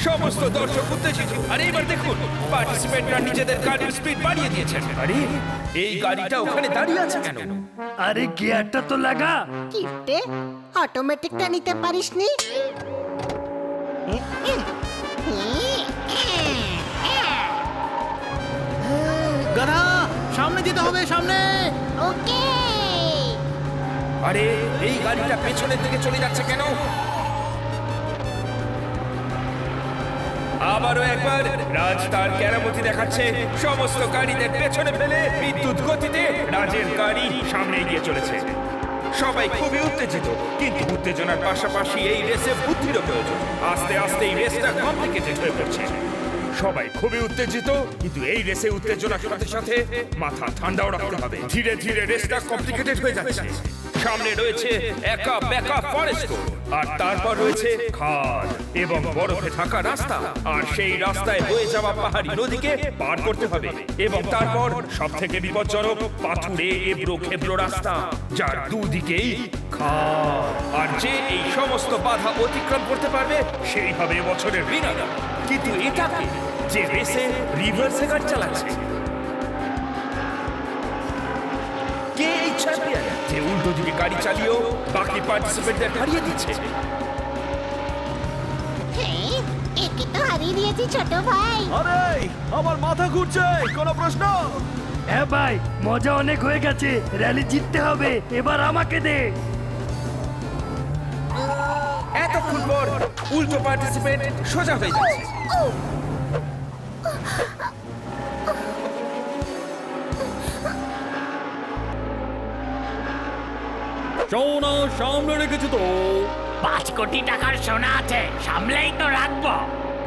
সমস্ত দর্শক উত্তেজিত। আর এইবার দেখুন, পার্টিসিপেন্টরা নিজেদের গাড়ির স্পিড বাড়িয়ে দিয়েছেন। আরে এই গাড়িটা ওখানে দাঁড়িয়ে আছে কেন? আরে গিয়ারটা তো লাগা। কিপটে, অটোমেটিকটা নিতে পারিসনি? গাধা, সামনে যেতে হবে, সামনে। ওকে। আরে এই গাড়িটা পেছনের দিকে চলে যাচ্ছে কেন? আবারও একবার রাজ তার কেরামতি দেখাচ্ছে। সমস্ত গাড়িদের পেছনে ফেলে বিদ্যুৎ গতিতে রাজের গাড়ি সামনে এগিয়ে চলেছে। সবাই খুবই উত্তেজিত, কিন্তু উত্তেজনার পাশাপাশি এই রেসে বুদ্ধিরও প্রয়োজন। আস্তে আস্তে এই রেসটা কমপ্লিকেটেড হয়ে পড়ছে। সবাই খুবই উত্তেজিত, কিন্তু এই রেসে উত্তেজনার সাথে সাথে মাথা ঠান্ডাও রাখতে হবে। ধীরে ধীরে রেসটা কমপ্লিকেটেড হয়ে যাচ্ছে। সামনে রয়েছে একা বেকা ফরেস্ট, আর তারপর রয়েছে খাদ এবং বরফে থাকা রাস্তা, আর সেই রাস্তায় বয়ে যাওয়া পাহাড়ি নদীকে পার করতে হবে। এবং তারপর সব থেকে বিপজ্জনক পাথুরে এবড়ো খেবড়ো রাস্তা, যার দুদিকেই খাদ। আর যে এই সমস্ত বাধা অতিক্রম করতে পারবে সেই হবে বছরের উইনার। কিন্তু এটাকে যে রেসে রিভার্সে গাড়ি চালাচ্ছে, কে এই চ্যাম্পিয়ন যে উল্টো দিকে গাড়ি চালিয়েও বাকি পার্টিসিপেন্টদের হারিয়ে দিচ্ছে? হ্যাঁ, একে তো হারিয়ে দিয়েছি ছোট ভাই। আরে আমার মাথা ঘুরছে, কোনো প্রশ্ন? হ্যাঁ ভাই, মজা অনেক হয়ে গেছে। র্যালি জিততে হবে, এবার আমাকে দে। এতক্ষণ পর উল্টো পার্টিসিপেন্ট সোজা হয়ে যাচ্ছে। সোনা সামনে রেখেছি তো। 5 কোটি টাকার সোনা আছে, সামলেই তো রাখবো।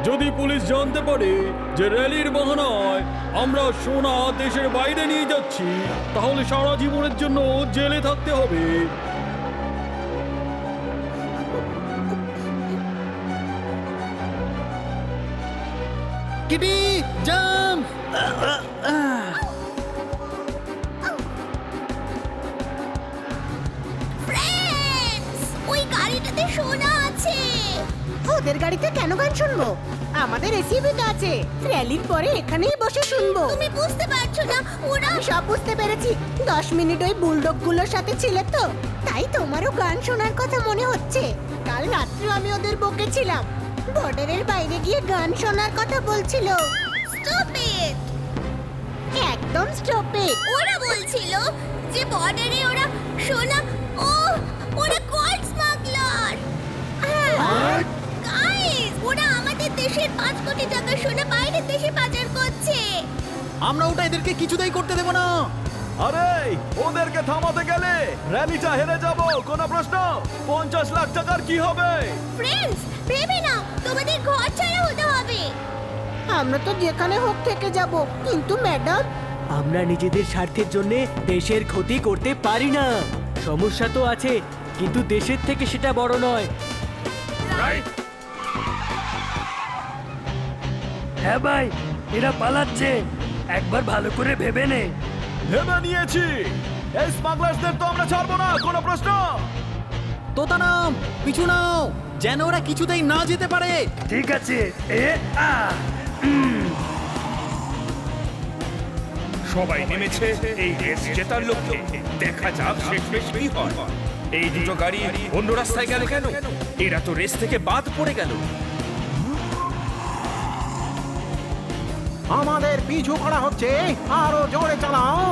যদি পুলিশ জানতে পারে যে র্যালির বাহানায় আমরা সোনা দেশের বাইরে নিয়ে যাচ্ছি, তাহলে সারা জীবনের জন্য জেলে থাকতে হবে। কিটি জাম। ফ্রেন্ডস, ওই গাড়িটাতে সোনা আছে। ওদের গাড়িতে কেন গান শুনবো? আমাদের এসইউভিতে আছে। র্যালির পরে এখানেই বসে শুনবো। তুমি বুঝতে পারছো না? ওরা সব বুঝতে পেরেছি। 10 মিনিট ওই বুলডগ গুলোর সাথে ছিলে তো, তাই তোমারও গান শোনার কথা মনে হচ্ছে। কাল রাত্রে আমি ওদের বকেছিলাম, বর্ডারের বাইরে গিয়ে গান শোনার কথা বলছিল। Stop it! একদম স্টপ ইট! ওরা বলছিল যে বর্ডারে ওরা সোনা, ওরা গোল্ড স্মাগলার। গাইস, ওরা আমাদের দেশের 5 কোটি টাকা সোনা বাইরের দেশে পাচার করছে। আমরা ওটা এদেরকে কিছুতেই করতে দেব না। আরে ওদেরকে থামাতে গেলে র্যালিটা হেরে যাব, কোনো প্রশ্ন? 50 লাখ টাকার কি হবে? ফ্রেন্ডস, ভেবে নাও, তোমাদের ঘর ছাড়া হতে হবে। আমরা তো যেখানে হোক থেকে যাব, কিন্তু ম্যাডাম, আমরা নিজেদের স্বার্থের জন্য দেশের ক্ষতি করতে পারি না। সমস্যা তো আছে, কিন্তু দেশের থেকে সেটা বড় নয়। হ্যাঁ ভাই, এরা পালাচ্ছে। একবার ভালো করে ভেবে নে। ভেবে নিয়েছি, এই স্মাগলারদের তো আমরা ছাড়বো না, কোনো প্রশ্ন? তোতা নাম, পিছু নাও, যেন ওরা কিছুতেই না যেতে পারে। ঠিক আছে। সবাই নেমেছে এই রেস জেতার লক্ষ্যে। দেখা যাক শেষমেশ কি হয়। এই দুটো গাড়ি অন্য রাস্তায় গেল কেন? এরা তো রেস থেকে বাদ পড়ে গেল। আমাদের পিছু করা হচ্ছে, আরো জোরে চালাও।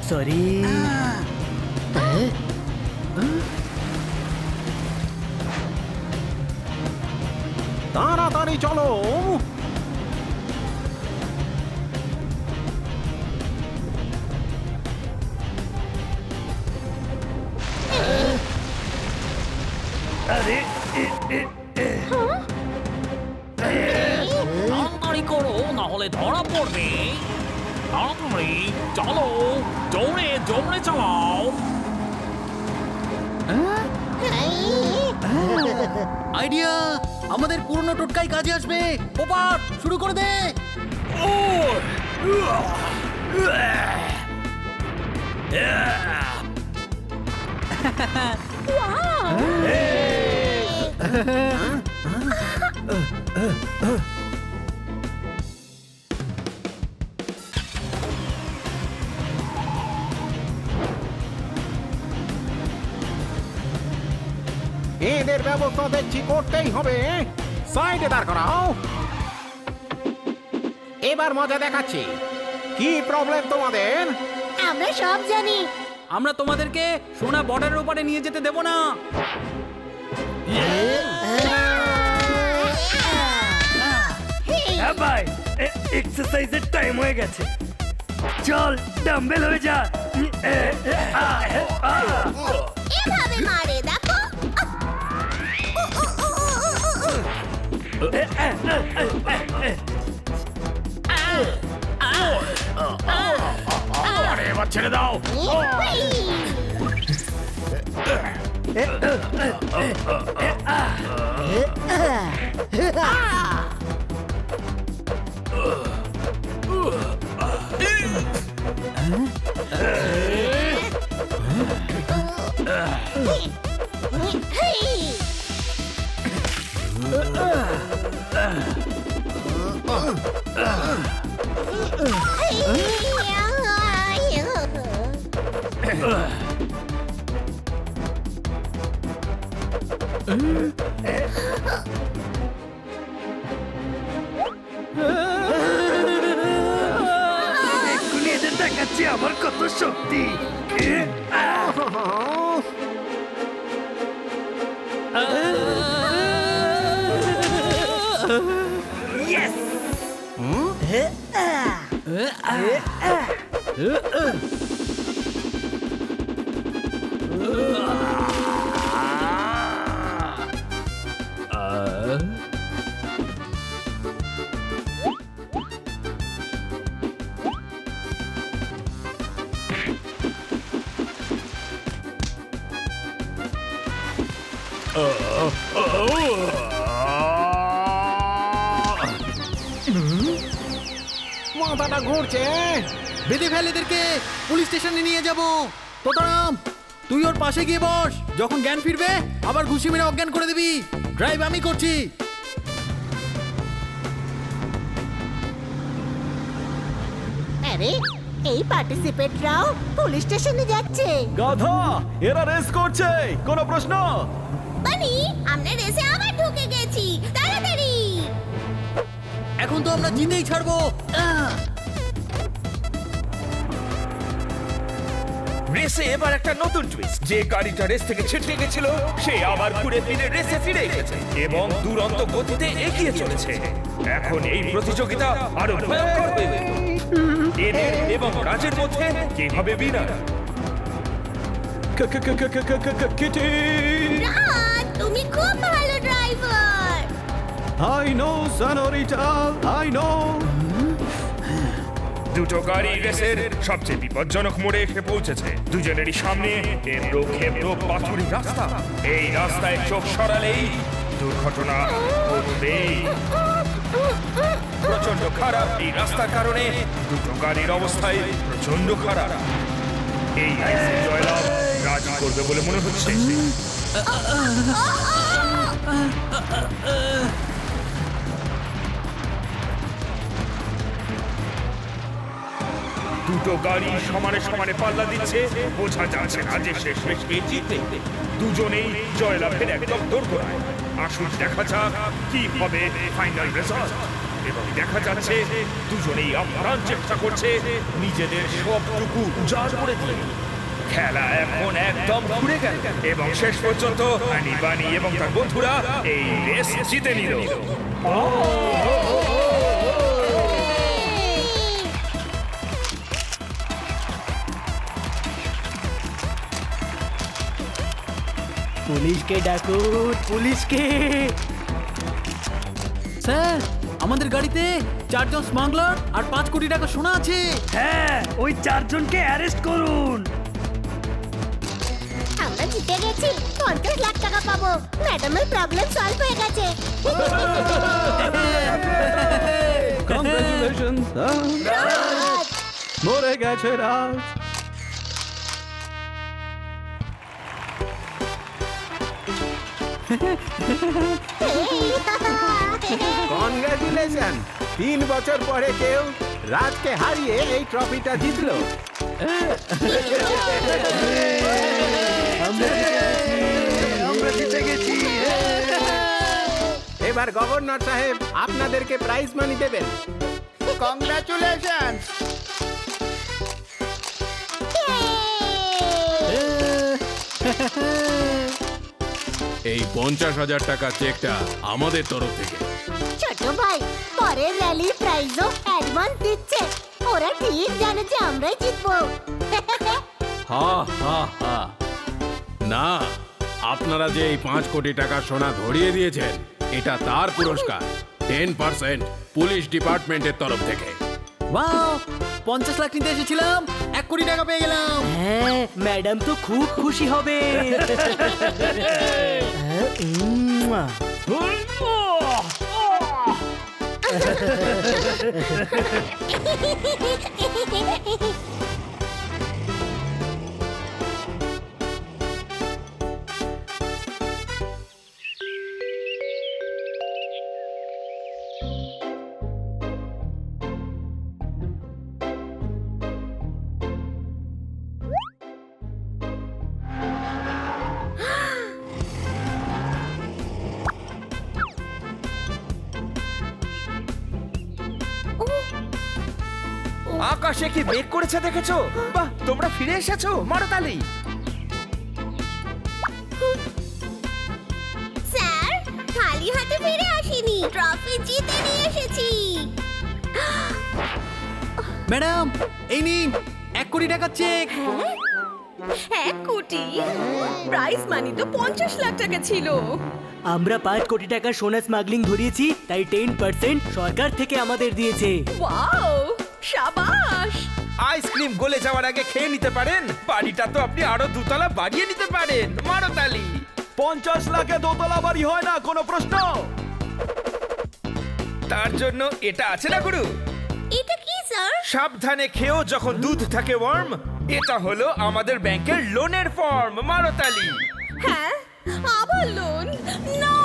সরি। তাড়াতাড়ি চলো। আরে তাড়াতাড়ি করো, না হলে ধরা পড়বে। তাড়াতাড়ি চলো, জোরে জোরে চালাও। আইডিয়া, আমাদের পুরনো টোটকাই কাজে আসবে। পোপাট শুরু করে দে। এদের ব্যবস্থা দেখছি করতেই হবে। সাইডে দাঁড় করাও। এবার মজা দেখাচ্ছি। কি প্রবলেম তোমাদের? আমরা সব জানি। আমরা তোমাদেরকে সোনা বর্ডারের উপরে নিয়ে যেতে দেব না। হ্যাঁ ভাই, এক্সারসাইজের টাইম হয়ে গেছে। চল ডাম্বেল হয়ে যা। এভাবে মারে দেখো। আরে এবার ছেড়ে দাও। এক্ষুনি এদের দেখাচ্ছি আমার কত শক্তি। মাথাটা ঘুরছে। বেঁধে ফেল এদেরকে, পুলিশ স্টেশনে নিয়ে যাব। তোতারাম, তুই ওর পাশে গিয়ে বস। যখন জ্ঞান ফিরবে আবার ঘুষি মেরে অজ্ঞান করে দিবি। ড্রাইভ আমি করছি। আরে এই পার্টিসিপেন্টরাও পুলিশ স্টেশনে যাচ্ছে। গাধা, এরা রেস করছে, কোনো প্রশ্ন? বানি, আমরা রেসে আবার ঢুকে গেছি। তাড়াতাড়ি। এখন তো আমরা জিতেই ছাড়বো। রেসে এবার একটা নতুন টুইস্ট। যে গাড়িটা রেস থেকে ছিটকে গেছিল সে আবার ঘুরে ফিরে রেসে ফিরে এসেছে এবং দুরন্ত গতিতে এগিয়ে চলেছে। এখন এই প্রতিযোগিতা আরো ভয়ঙ্কর হয়ে গেল। এদের এবং রাজের মধ্যে কিভাবে বিনার? কিটি, রাজ, তুমি খুব ভালো driver. I know, senorita, I know. দুটো গাড়ি রেসের সবচেয়ে বিপজ্জনক মোড়ে এসে পৌঁছেছে। দুজনেরই সামনে এবড়ো খেবড়ো পাথুরি রাস্তা। এই রাস্তায় চোখ সরালেই দুর্ঘটনা ঘটবেই। প্রচন্ড খারাপ এই রাস্তার কারণে দুটো গাড়ির অবস্থায় প্রচন্ড খারাপ। এই রেসে জয়লাভ রাজ করবে বলে মনে হচ্ছে। দুটো গাড়ি সমানে সমানে পাল্লা দিচ্ছে। বোঝা যাচ্ছে না যে শেষমেশ কে জিতবে। দুজনেই জয়লাভের একদম দোরগোড়ায়। আসুন দেখা যাক কি হবে ফাইনাল রেজাল্ট। এবং দেখা যাচ্ছে দুজনেই আপ্রাণ চেষ্টা করছে নিজেদের সবটুকু উজাড় করে দিয়ে। খেলা এখন একদম ঘুরে গেল এবং শেষ পর্যন্ত হানি বানি এবং তার বন্ধুরা এই রেস জিতে নিল। পুলিশকে ডাকুন, পুলিশকে। স্যার, আমাদের গাড়িতে 4 জন স্মাগলার আর 5 কোটি টাকা সোনা আছে। হ্যাঁ, ওই 4 জনকে অ্যারেস্ট করুন। আমরা জিতে গেছি, 50 লাখ টাকা পাবো। ম্যাডামের প্রবলেম সলভ হয়ে গেছে। কংগ্রেচুলেশন মরে গেছে রাজ। কনগ্রাচুলেশন, 3 বছর পরে কেউ রাজকে হারিয়ে এই ট্রফিটা জিতলো। আমরা জিতে গেছি। এবার গভর্নর সাহেব আপনাদেরকে প্রাইজ মানি দেবেন। কংগ্রাচুলেশন। এই 50,000 টাকা চেকটা আমাদের তরফ থেকে। ছোট ভাই, পরের র্যালির প্রাইজও অ্যাডভান্স দিচ্ছে। ওরা ঠিক জানে যে আমরাই জিতবো। হা হা হা। না, আপনারা যে এই 5 কোটি টাকা সোনা ধরিয়ে দিয়েছেন, এটা তার পুরস্কার। 10% পুলিশ ডিপার্টমেন্টের তরফ থেকে। ওয়াও, 50 লাখ নিতে এসেছিলাম, 1 কোটি টাকা পেয়ে গেলাম। হ্যাঁ, ম্যাডাম তো খুব খুশি হবে। হ্যাঁ, উম্মা। আকাশে কি মেঘ করেছে দেখেছো? বাহ, তোমরা ফিরে এসেছো, মারো তালি। স্যার, খালি হাতে ফিরে আসিনি, ট্রফি জিতে নিয়ে এসেছি। ম্যাডাম, এই নিন 1 কোটি টাকা চেক। 1 কোটি? প্রাইস মানি তো 50 লাখ টাকা ছিল। আমরা 5 কোটি টাকা সোনা স্মাগলিং ধরিয়েছি, তাই 10% সরকার থেকে আমাদের দিয়েছে। ওয়াও, শাবাশ। আইসক্রিম গলে যাওয়ার আগে খেয়ে নিতে পারেন, বাড়িটা তো আপনি আরো 2 তলা বাড়িয়ে নিতে পারেন, মারো তালি। 50 লাখে দোতলা বাড়ি হয় না, কোনো প্রশ্ন? তার জন্য এটা আছে না গুরু? এটা কি স্যার? সাবধানে খেও যখন দুধ থাকে ওয়ার্ম। এটা হলো আমাদের ব্যাংকের লোনের ফর্ম, মারো তালি। হ্যাঁ, আবার লোন? না।